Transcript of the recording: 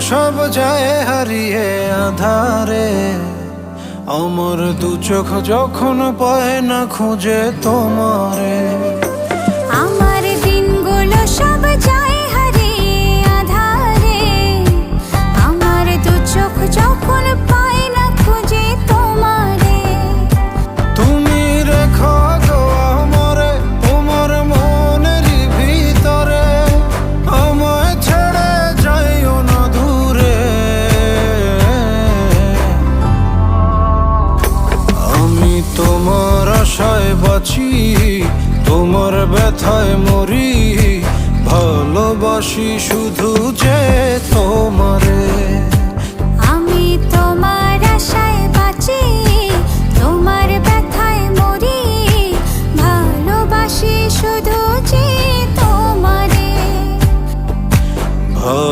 সব যায় হারিয়ে আধারে, আমার দু চোখ যখন পায় না খুঁজে তোমারে। আমার দিনগুলো সব যায় হারিয়ে আঁধারে, আমার দু চোখ যখন পায় না খুঁজে তোমারে। তুমি রেখো গো আমারে তোমার মনের ভিতরে, আমায় ছেড়ে যাইও না দূরে। আমি তোমার আশায় বাঁচি, তোমার ব্যথায় মরি, ভালোবাসি শুধু যে